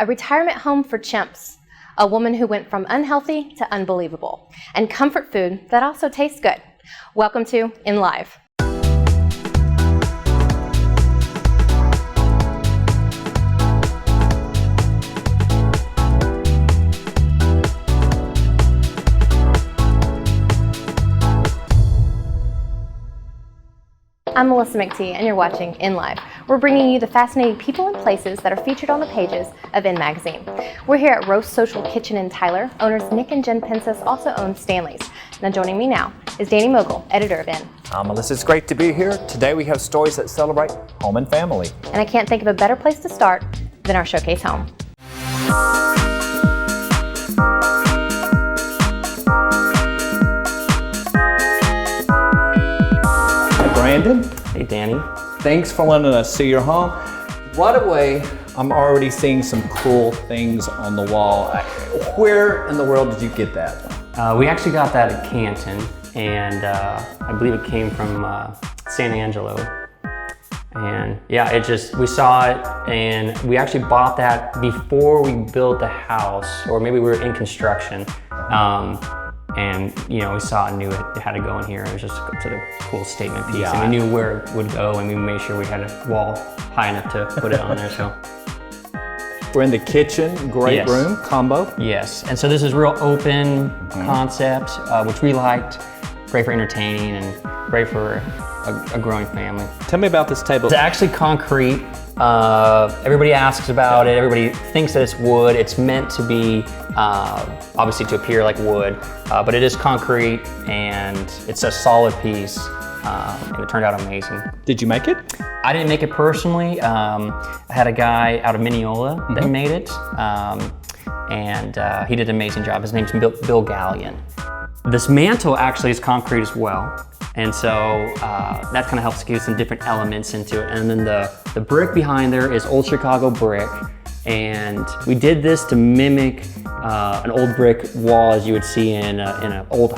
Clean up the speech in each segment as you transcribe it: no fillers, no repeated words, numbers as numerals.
A retirement home for chimps, a woman who went from unhealthy to unbelievable, and comfort food that also tastes good. Welcome to In Live. I'm Melissa McTee, and you're watching In Live. We're bringing you the fascinating people and places that are featured on the pages of In Magazine. We're here at Roast Social Kitchen in Tyler. Owners Nick and Jen Pensis also own Stanley's. Now joining me now is Danny Mogul, editor of In. Melissa, it's great to be here. Today we have stories that celebrate home and family. And I can't think of a better place to start than our showcase home. Brandon. Hey, Danny. Thanks for letting us see your home. Right away, I'm already seeing some cool things on the wall. Where in the world did you get that? We actually got that at Canton, and I believe it came from San Angelo. And yeah, we saw it, and we actually bought that before we built the house, or maybe we were in construction. And you know, we saw it and knew it had to go in here. It was just such a cool statement piece, and we knew where it would go, and we made sure we had a wall high enough to put it on there. So we're in the kitchen, great room combo. Yes, and so this is real open concept, which we liked. Great for entertaining and great for a growing family. Tell me about this table. It's actually concrete. Everybody asks about it. Everybody thinks that it's wood. It's meant to be, obviously to appear like wood, but it is concrete, and it's a solid piece, and it turned out amazing. Did you make it? I didn't make it personally. I had a guy out of Mineola that made it, and he did an amazing job. His name's Bill Gallion. This mantle actually is concrete as well. And so that kind of helps give some different elements into it. And then the brick behind there is old Chicago brick. And we did this to mimic an old brick wall as you would see in an old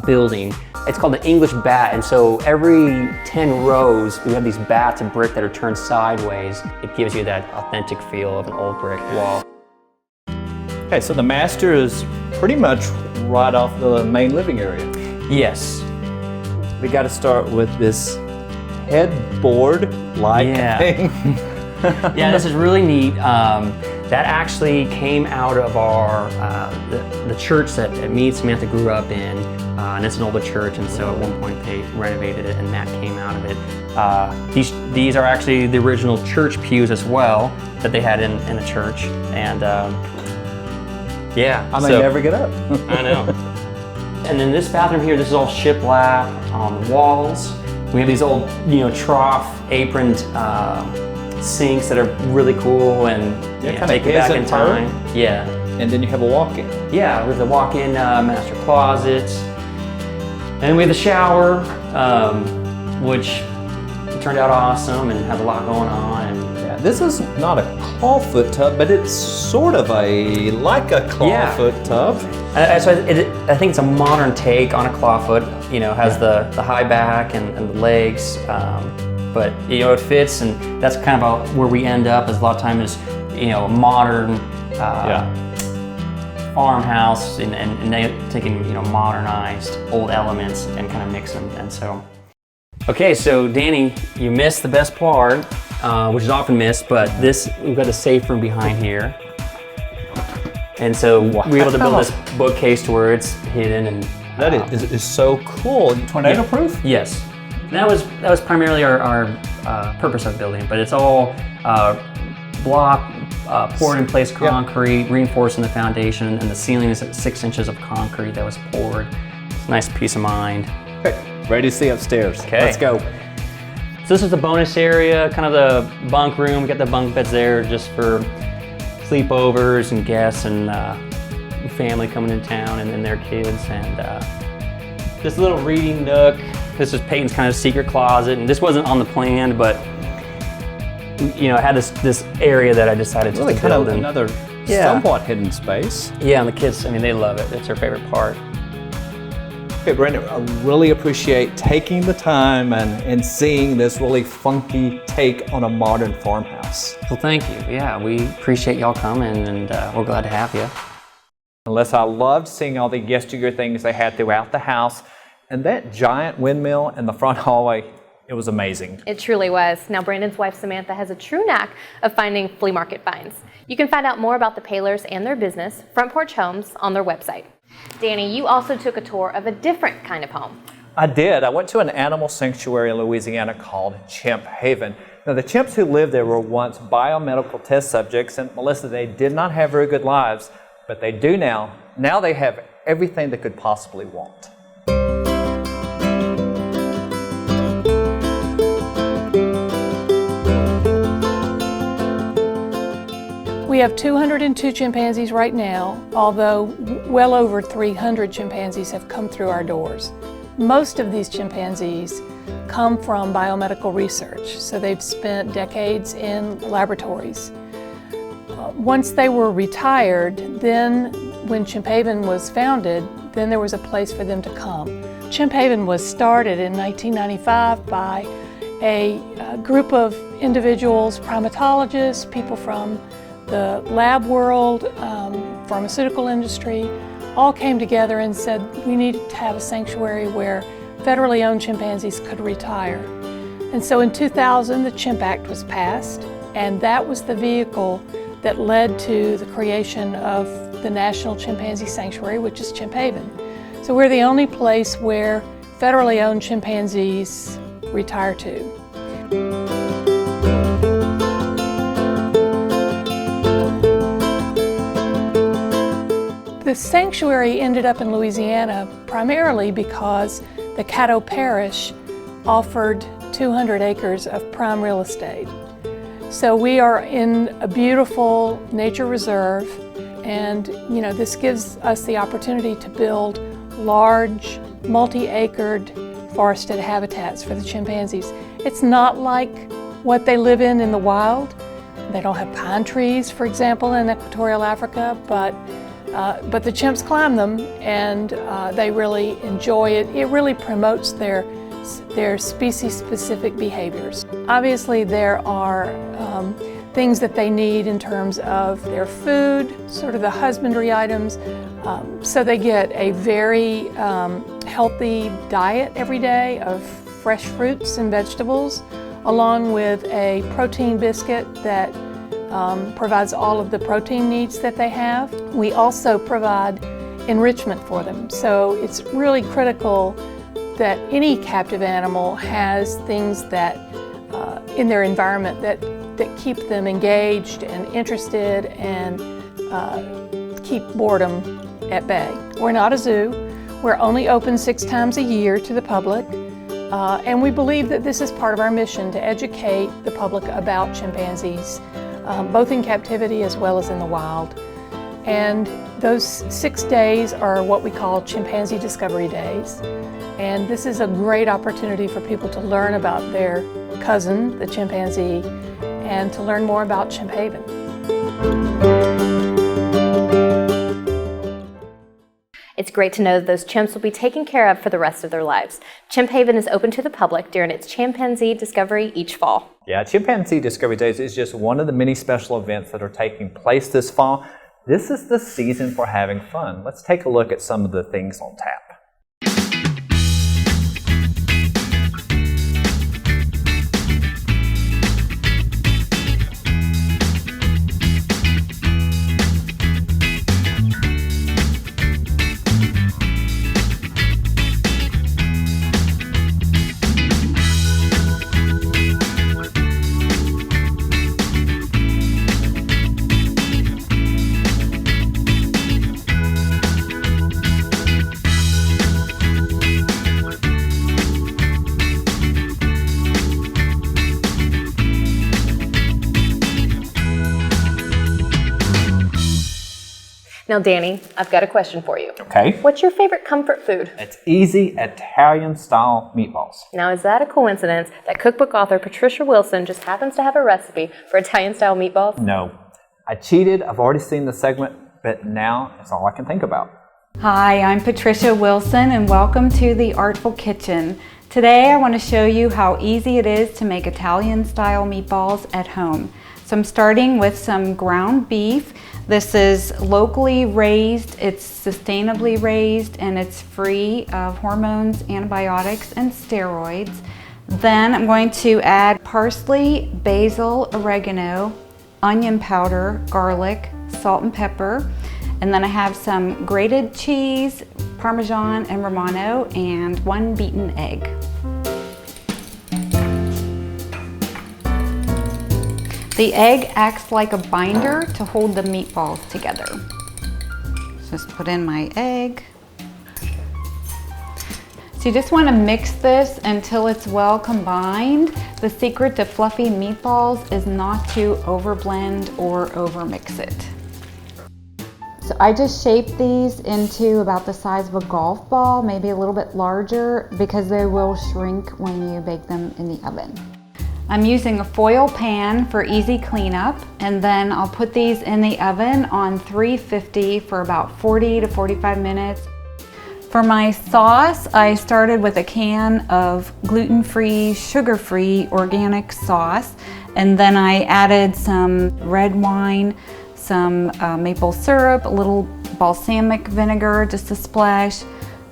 building. It's called the English bat. And so every 10 rows, we have these bats of brick that are turned sideways. It gives you that authentic feel of an old brick wall. Okay, so the master is pretty much right off the main living area. Yes. We got to start with this headboard-like thing. Yeah, this is really neat. That actually came out of our the church that me and Samantha grew up in, and it's an older church, and so at one point they renovated it, and that came out of it. These are actually the original church pews as well that they had in the church, and yeah. I may never get up. I know. And then this bathroom here, this is all shiplap on the walls. We have these old, trough aproned sinks that are really cool and take it back in time. Yeah. And then you have a walk-in. Yeah, with the walk-in master closet. And we have the shower, which turned out awesome and has a lot going on. And this is not a clawfoot tub, but it's sort of like a clawfoot tub. So I think it's a modern take on a clawfoot. Has the high back and the legs, but it fits, and that's kind of where we end up. Is a lot of times a modern farmhouse, and they taking modernized old elements and kind of mix them, and so. Okay, so Danny, you missed the best part, which is often missed, but we've got a safe room behind here. And so we were able to build this bookcase to where it's hidden, and that is so cool. Tornado proof? Yes. And that was primarily our purpose of building, but it's all block, poured in place concrete, reinforcing the foundation, and the ceiling is at 6 inches of concrete that was poured. It's a nice peace of mind. Okay. Ready to see upstairs. Okay. Let's go. So this is the bonus area, kind of the bunk room. We got the bunk beds there just for sleepovers and guests and family coming in town and their kids. And this little reading nook. This is Peyton's kind of secret closet. And this wasn't on the plan, but I had this area that I decided to build. Kind of another somewhat hidden space. Yeah, and the kids, they love it. It's their favorite part. Okay, Brandon, I really appreciate taking the time and seeing this really funky take on a modern farmhouse. Well, thank you. Yeah, we appreciate y'all coming, and we're glad to have you. Unless I loved seeing all the yesteryear things they had throughout the house, and that giant windmill in the front hallway, it was amazing. It truly was. Now, Brandon's wife Samantha has a true knack of finding flea market finds. You can find out more about the Paylors and their business, Front Porch Homes, on their website. Danny, you also took a tour of a different kind of home. I did. I went to an animal sanctuary in Louisiana called Chimp Haven. Now, the chimps who lived there were once biomedical test subjects, and Melissa, they did not have very good lives, but they do now. Now they have everything they could possibly want. We have 202 chimpanzees right now, although well over 300 chimpanzees have come through our doors. Most of these chimpanzees come from biomedical research, so they've spent decades in laboratories. Once they were retired, then when Chimp Haven was founded, then there was a place for them to come. Chimp Haven was started in 1995 by a group of individuals, primatologists, people from the lab world, pharmaceutical industry, all came together and said we needed to have a sanctuary where federally owned chimpanzees could retire. And so in 2000, the Chimp Act was passed, and that was the vehicle that led to the creation of the National Chimpanzee Sanctuary, which is Chimp Haven. So we're the only place where federally owned chimpanzees retire to. The sanctuary ended up in Louisiana primarily because the Caddo Parish offered 200 acres of prime real estate. So we are in a beautiful nature reserve, and this gives us the opportunity to build large, multi-acred forested habitats for the chimpanzees. It's not like what they live in the wild. They don't have pine trees, for example, in equatorial Africa, but the chimps climb them, and they really enjoy it. It really promotes their species-specific behaviors. Obviously, there are things that they need in terms of their food, sort of the husbandry items. So they get a very healthy diet every day of fresh fruits and vegetables, along with a protein biscuit that provides all of the protein needs that they have. We also provide enrichment for them. So it's really critical that any captive animal has things that in their environment that keep them engaged and interested and keep boredom at bay. We're not a zoo. We're only open 6 times a year to the public. And we believe that this is part of our mission to educate the public about chimpanzees, both in captivity as well as in the wild. And those 6 days are what we call Chimpanzee Discovery Days. And this is a great opportunity for people to learn about their cousin, the chimpanzee, and to learn more about Chimp Haven. It's great to know that those chimps will be taken care of for the rest of their lives. Chimp Haven is open to the public during its Chimpanzee Discovery each fall. Yeah, Chimpanzee Discovery Days is just one of the many special events that are taking place this fall. This is the season for having fun. Let's take a look at some of the things on tap. Now, Danny, I've got a question for you. Okay. What's your favorite comfort food? It's easy Italian-style meatballs. Now, is that a coincidence that cookbook author Patricia Wilson just happens to have a recipe for Italian-style meatballs? No. I cheated. I've already seen the segment, but now it's all I can think about. Hi, I'm Patricia Wilson and welcome to The Artful Kitchen. Today I want to show you how easy it is to make Italian-style meatballs at home. So I'm starting with some ground beef. This is locally raised, it's sustainably raised, and it's free of hormones, antibiotics, and steroids. Then I'm going to add parsley, basil, oregano, onion powder, garlic, salt and pepper. And then I have some grated cheese, Parmesan and Romano, and 1 beaten egg. The egg acts like a binder to hold the meatballs together. Just put in my egg. So you just want to mix this until it's well combined. The secret to fluffy meatballs is not to overblend or overmix it. So I just shaped these into about the size of a golf ball, maybe a little bit larger, because they will shrink when you bake them in the oven. I'm using a foil pan for easy cleanup, and then I'll put these in the oven on 350 for about 40 to 45 minutes. For my sauce, I started with a can of gluten-free, sugar-free organic sauce, and then I added some red wine, some maple syrup, a little balsamic vinegar, just a splash,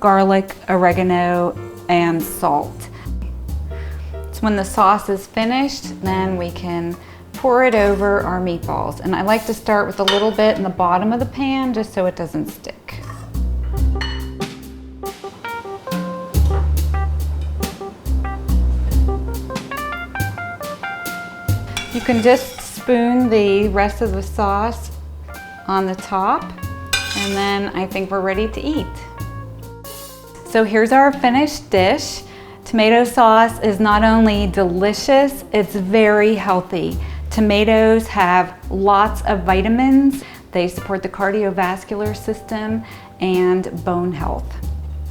garlic, oregano, and salt. So when the sauce is finished, then we can pour it over our meatballs. And I like to start with a little bit in the bottom of the pan just so it doesn't stick. You can just spoon the rest of the sauce on the top, and then I think we're ready to eat. So here's our finished dish. Tomato sauce is not only delicious, it's very healthy. Tomatoes have lots of vitamins. They support the cardiovascular system and bone health.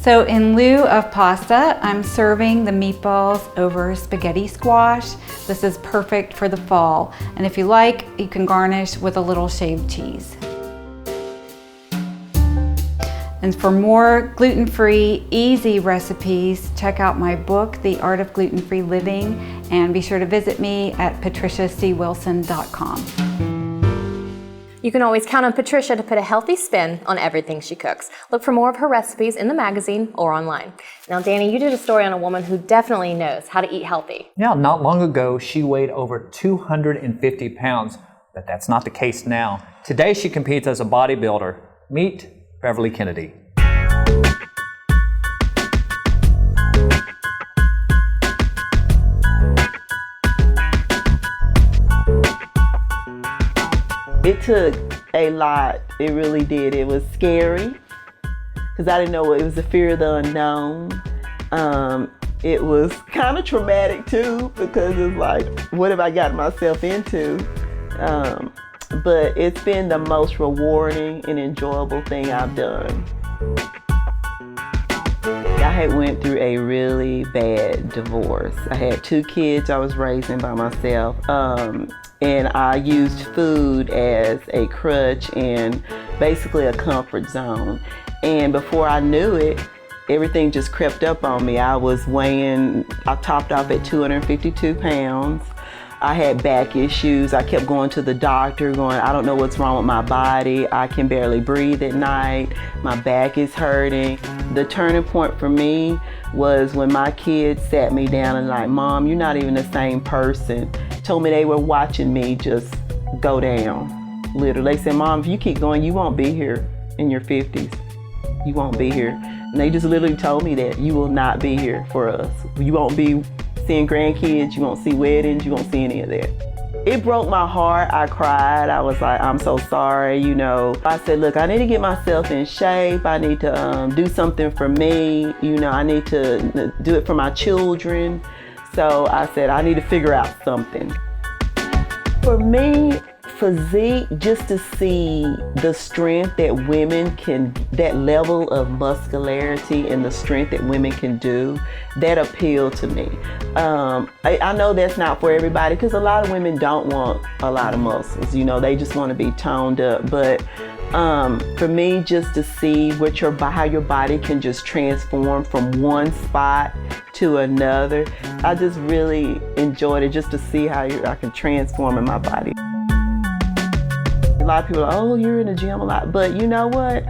So in lieu of pasta, I'm serving the meatballs over spaghetti squash. This is perfect for the fall. And if you like, you can garnish with a little shaved cheese. And for more gluten-free, easy recipes, check out my book, The Art of Gluten-Free Living, and be sure to visit me at patriciacwilson.com. You can always count on Patricia to put a healthy spin on everything she cooks. Look for more of her recipes in the magazine or online. Now, Danny, you did a story on a woman who definitely knows how to eat healthy. Yeah, not long ago, she weighed over 250 pounds, but that's not the case now. Today, she competes as a bodybuilder. Meet Beverly Kennedy. It took a lot, it really did. It was scary because I didn't know it was the fear of the unknown. It was kind of traumatic too because it's like, what have I gotten myself into? But it's been the most rewarding and enjoyable thing I've done. I had went through a really bad divorce. I had 2 kids I was raising by myself. And I used food as a crutch and basically a comfort zone. And before I knew it, everything just crept up on me. I topped off at 252 pounds. I had back issues. I kept going to the doctor going, I don't know what's wrong with my body. I can barely breathe at night. My back is hurting. The turning point for me was when my kids sat me down and like, Mom, you're not even the same person. Told me they were watching me just go down. Literally, they said, Mom, if you keep going, you won't be here in your 50s. You won't be here. And they just literally told me that you will not be here for us. You won't be seeing grandkids, you won't see weddings, you won't see any of that. It broke my heart. I cried. I was like, I'm so sorry, you know. I said, look, I need to get myself in shape. I need to do something for me. You know, I need to do it for my children. So I said, I need to figure out something. For me, physique, just to see the strength that women can, that level of muscularity and the strength that women can do, that appealed to me. I know that's not for everybody because a lot of women don't want a lot of muscles, you know, they just want to be toned up. But For me, just to see how your body can just transform from one spot to another, I just really enjoyed it, just to see how I can transform in my body. A lot of people are, oh, you're in the gym a lot, but you know what?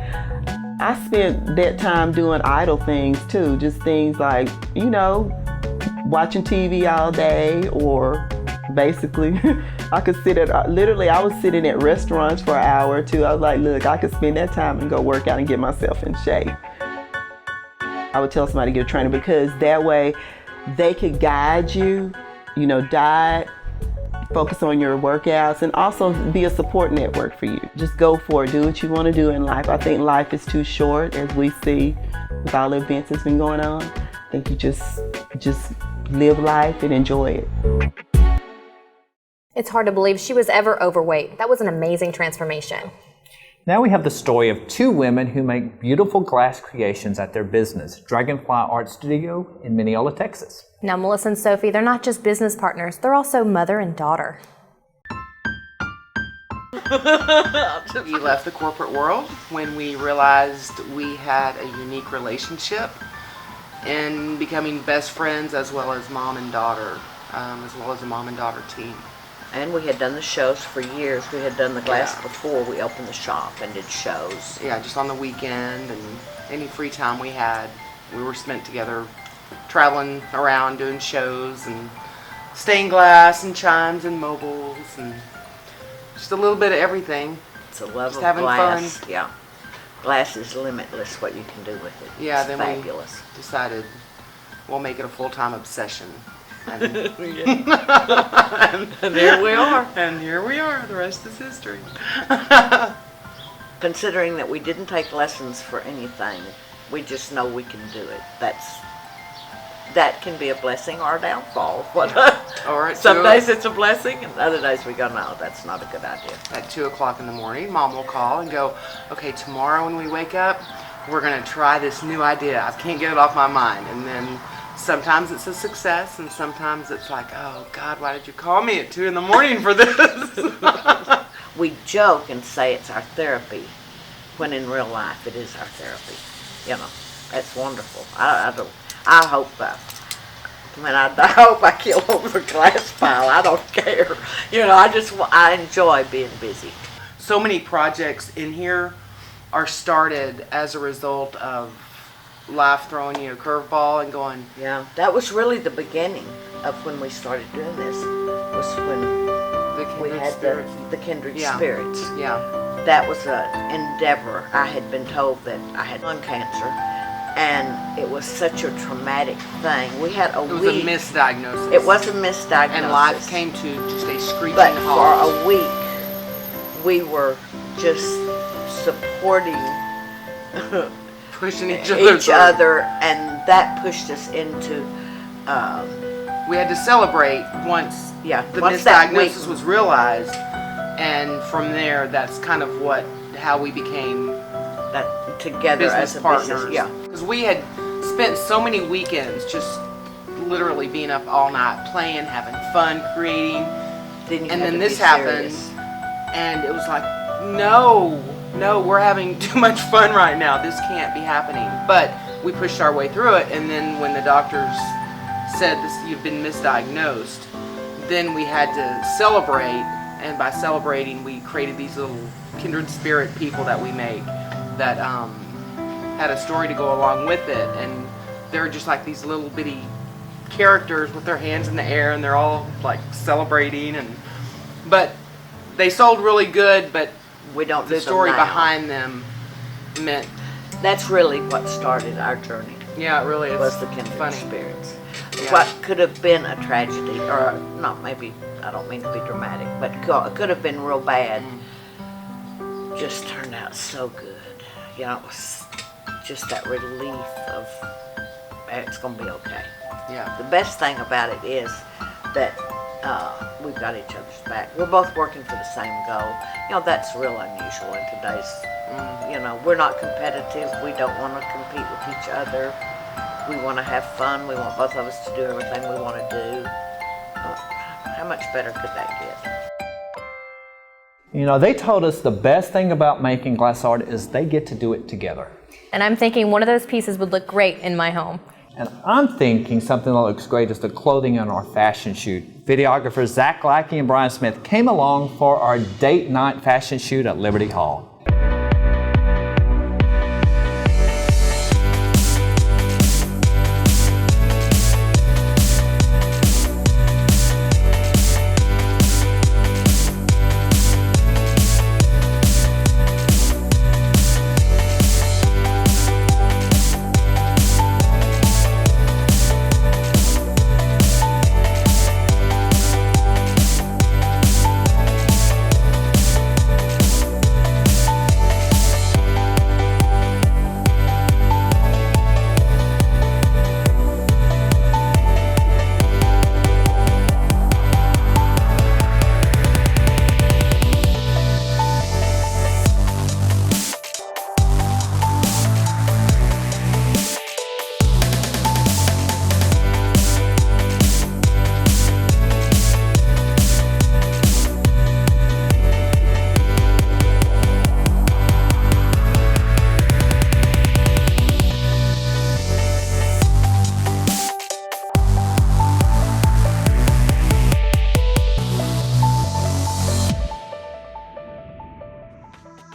I spent that time doing idle things too, just things like, you know, watching TV all day, or basically I could literally I was sitting at restaurants for an hour or two. I was like, look, I could spend that time and go work out and get myself in shape. I would tell somebody to get a trainer, because that way they could guide you, you know, diet, focus on your workouts, and also be a support network for you. Just go for it, do what you want to do in life. I think life is too short, as we see with all the events that's been going on. I think you just live life and enjoy it. It's hard to believe she was ever overweight. That was an amazing transformation. Now we have the story of two women who make beautiful glass creations at their business, Dragonfly Art Studio in Mineola, Texas. Now Melissa and Sophie, they're not just business partners, they're also mother and daughter. We left the corporate world when we realized we had a unique relationship in becoming best friends, as well as mom and daughter, as well as a mom and daughter team. And we had done the shows for years. We had done the glass before we opened the shop and did shows. Yeah, just on the weekend and any free time we had, we were spent together traveling around doing shows and stained glass and chimes and mobiles and just a little bit of everything. It's a love just of having glass. fun. Yeah. Glass is limitless, what you can do with it. Yeah, it's then fabulous. we decided we'll make it a full-time obsession. And, and here we are. And here we are. The rest is history. Considering that we didn't take lessons for anything, we just know we can do it. That can be a blessing or a downfall. Some days it's a blessing, and other days we go, no, that's not a good idea. At 2 o'clock in the morning, Mom will call and go, okay, tomorrow when we wake up, we're going to try this new idea. I can't get it off my mind. And then sometimes it's a success, and sometimes it's like, oh, God, why did you call me at 2 in the morning for this? We joke and say it's our therapy, when in real life it is our therapy. You know, that's wonderful. I hope I hope I kill over the glass pile. I don't care. You know, I enjoy being busy. So many projects in here are started as a result of life throwing you a curveball and going. Yeah, that was really the beginning of when we started doing this. Was when we had the kindred spirits. Yeah. That was an endeavor. I had been told that I had lung cancer, and it was such a traumatic thing. We had a week. It was a misdiagnosis. It was a misdiagnosis. And life came to just a screeching halt. But for a week, we were just supporting pushing each other, and that pushed us into. We had to celebrate once the misdiagnosis was realized, and from there, that's kind of how we became that together business as a partners. business. Yeah, because we had spent so many weekends just literally being up all night, playing, having fun, creating, and then this happened, and it was like, no, we're having too much fun right now. This can't be happening. But we pushed our way through it, and then when the doctors said you've been misdiagnosed, then we had to celebrate, and by celebrating, we created these little kindred spirit people that we make that had a story to go along with it, and they're just like these little bitty characters with their hands in the air, and they're all like celebrating, but they sold really good, but the story behind them meant that's really what started our journey. Yeah, it really is. Was the kindred spirits. Yeah. What could have been a tragedy, or not, maybe, I don't mean to be dramatic, but it could have been real bad, just turned out so good. You know, it was just that relief of, it's going to be okay. Yeah. The best thing about it is that we've got each other's back. We're both working for the same goal. You know, that's real unusual in today's, you know, we're not competitive. We don't want to compete with each other. We want to have fun. We want both of us to do everything we want to do. How much better could that get? You know, they told us the best thing about making glass art is they get to do it together. And I'm thinking one of those pieces would look great in my home. And I'm thinking something that looks great is the clothing on our fashion shoot. Videographers Zach Lackey and Brian Smith came along for our date night fashion shoot at Liberty Hall.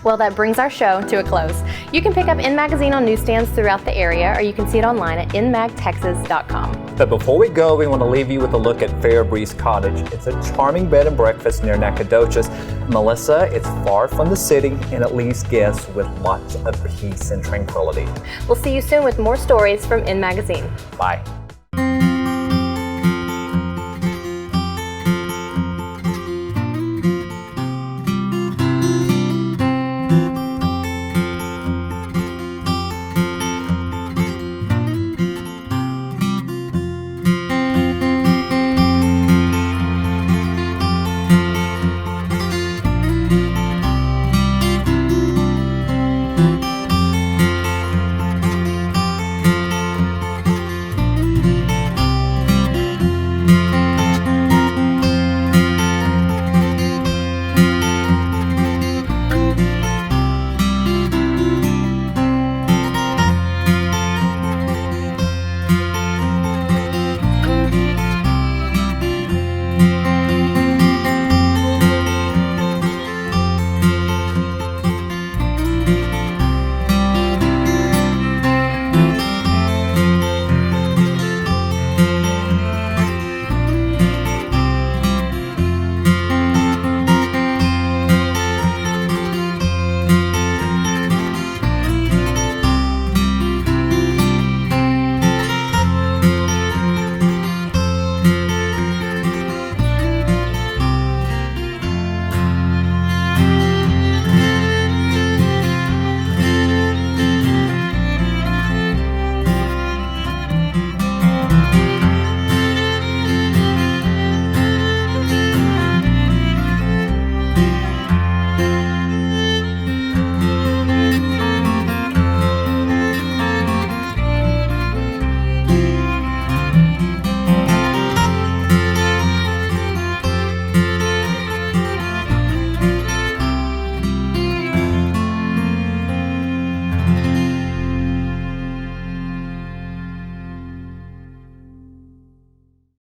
Well, that brings our show to a close. You can pick up In Magazine on newsstands throughout the area, or you can see it online at inmagtexas.com. But before we go, we want to leave you with a look at Fairbreeze Cottage. It's a charming bed and breakfast near Nacogdoches. Melissa, it's far from the city, and it leaves guests with lots of peace and tranquility. We'll see you soon with more stories from In Magazine. Bye.